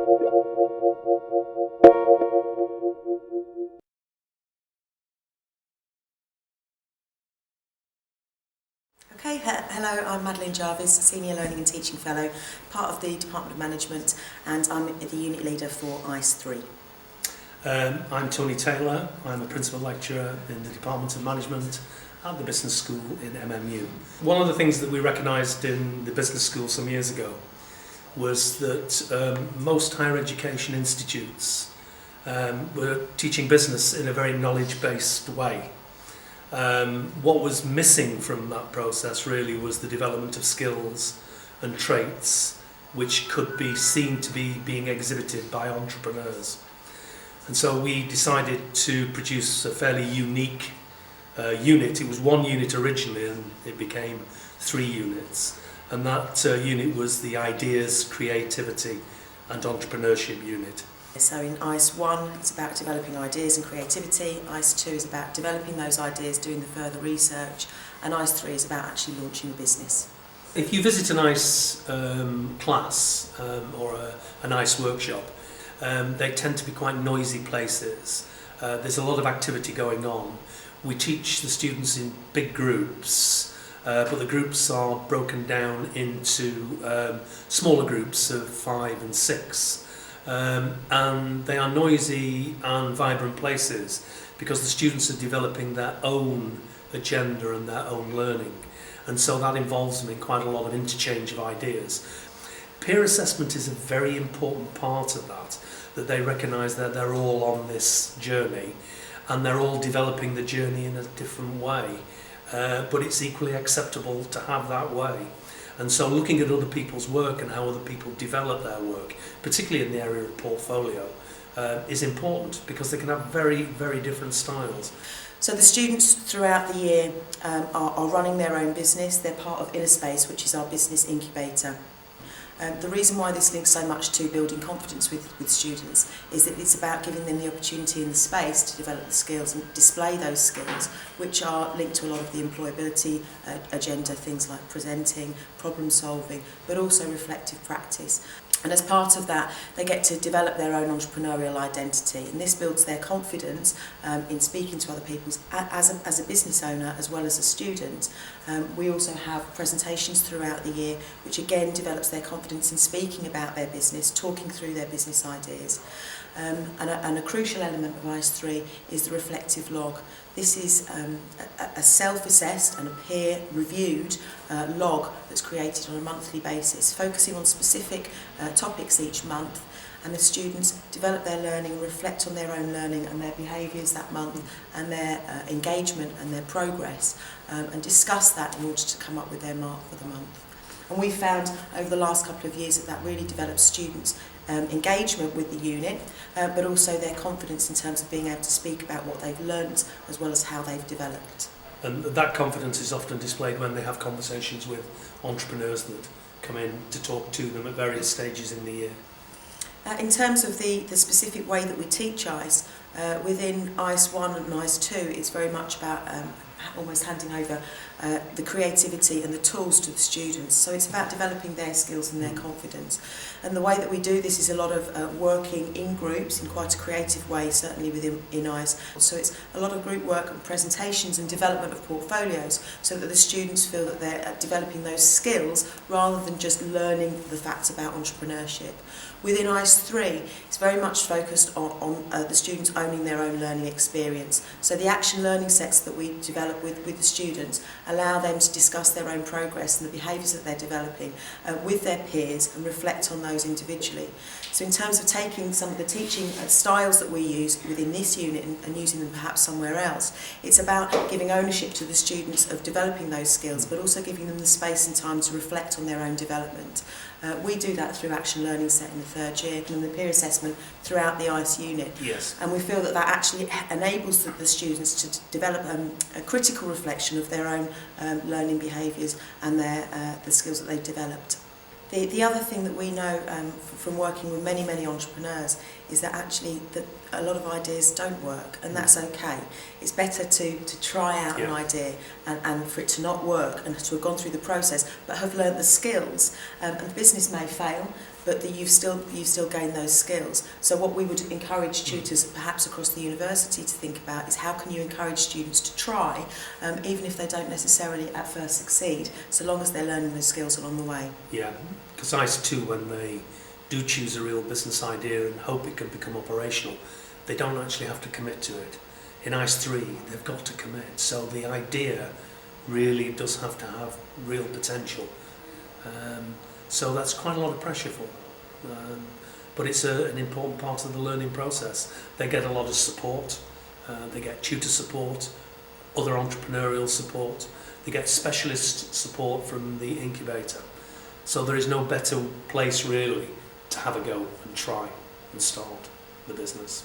Okay, hello, I'm Madeline Jarvis, Senior Learning and Teaching Fellow, part of the Department of Management, and I'm the unit leader for ICE 3. I'm Tony Taylor. I'm a Principal Lecturer in the Department of Management at the Business School in MMU. One of the things that we recognised in the Business School some years ago was that most higher education institutes were teaching business in a very knowledge-based way. What was missing from that process really was the development of skills and traits which could be seen to be being exhibited by entrepreneurs. And so we decided to produce a fairly unique unit. It was one unit originally and it became 3 units. And that unit was the Ideas, Creativity and Entrepreneurship unit. So in ICE 1 it's about developing ideas and creativity, ICE 2 is about developing those ideas, doing the further research, and ICE 3 is about actually launching a business. If you visit an ICE class or an ICE workshop, they tend to be quite noisy places. There's a lot of activity going on. We teach the students in big groups, but the groups are broken down into smaller groups of 5 and 6. And they are noisy and vibrant places because the students are developing their own agenda and their own learning, and so that involves them in quite a lot of interchange of ideas. Peer assessment is a very important part of that they recognise that they're all on this journey and they're all developing the journey in a different way, but it's equally acceptable to have that way. And so looking at other people's work and how other people develop their work, particularly in the area of portfolio, is important because they can have very, very different styles. So the students throughout the year are running their own business. They're part of Interspace, which is our business incubator. The reason why this links so much to building confidence with students is that it's about giving them the opportunity and the space to develop the skills and display those skills, which are linked to a lot of the employability agenda, things like presenting, problem solving, but also reflective practice. And as part of that, they get to develop their own entrepreneurial identity, and this builds their confidence in speaking to other people as a business owner as well as a student. We also have presentations throughout the year, which again develops their confidence in speaking about their business, talking through their business ideas. And a crucial element of ICE 3 is the reflective log. This is a self-assessed and a peer-reviewed log that's created on a monthly basis, focusing on specific topics each month, and the students develop their learning and reflect on their own learning and their behaviours that month and their engagement and their progress, and discuss that in order to come up with their mark for the month. And we found over the last couple of years that really develops students' engagement with the unit, but also their confidence in terms of being able to speak about what they've learnt as well as how they've developed. And that confidence is often displayed when they have conversations with entrepreneurs that come in to talk to them at various stages in the year. In terms of the specific way that we teach ICE, within ICE 1 and ICE 2, it's very much about almost handing over the creativity and the tools to the students. So it's about developing their skills and their confidence. And the way that we do this is a lot of working in groups in quite a creative way, certainly within ICE. So it's a lot of group work and presentations and development of portfolios so that the students feel that they're developing those skills rather than just learning the facts about entrepreneurship. Within ICE 3, it's very much focused on the students owning their own learning experience. So the action learning sets that we develop with the students allow them to discuss their own progress and the behaviours that they're developing with their peers and reflect on those individually. So in terms of taking some of the teaching styles that we use within this unit and using them perhaps somewhere else, it's about giving ownership to the students of developing those skills, but also giving them the space and time to reflect on their own development. We do that through action learning set in the 3rd year and the peer assessment throughout the ICE unit. Yes. And we feel that actually enables the students to develop a critical reflection of their own learning behaviours and the skills that they've developed. The other thing that we know from working with many entrepreneurs is that actually a lot of ideas don't work, and that's okay. It's better to try out an idea and for it to not work and to have gone through the process but have learnt the skills. And the business may fail, but that you've still gained those skills. So what we would encourage tutors perhaps across the university to think about is how can you encourage students to try, even if they don't necessarily at first succeed, so long as they're learning those skills along the way. Yeah, because ICE 2, when they do choose a real business idea and hope it can become operational, they don't actually have to commit to it. In ICE 3, they've got to commit, so the idea really does have to have real potential. So that's quite a lot of pressure for them. But it's an important part of the learning process. They get a lot of support, they get tutor support, other entrepreneurial support, they get specialist support from the incubator. So there is no better place really to have a go and try and start the business.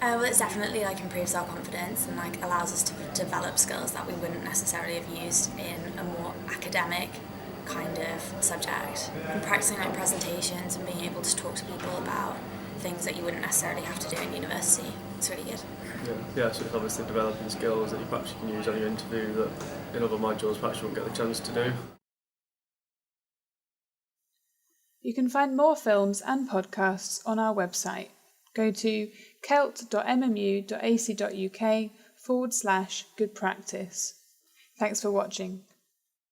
Well, it's definitely improves our confidence and allows us to develop skills that we wouldn't necessarily have used in a more academic kind of subject. And practicing presentations and being able to talk to people about things that you wouldn't necessarily have to do in university. It's really good. Yeah, so it's obviously developing skills that you perhaps can use on your interview that in other modules perhaps you won't get the chance to do. You can find more films and podcasts on our website. Go to celt.mmu.ac.uk/good practice. Thanks for watching.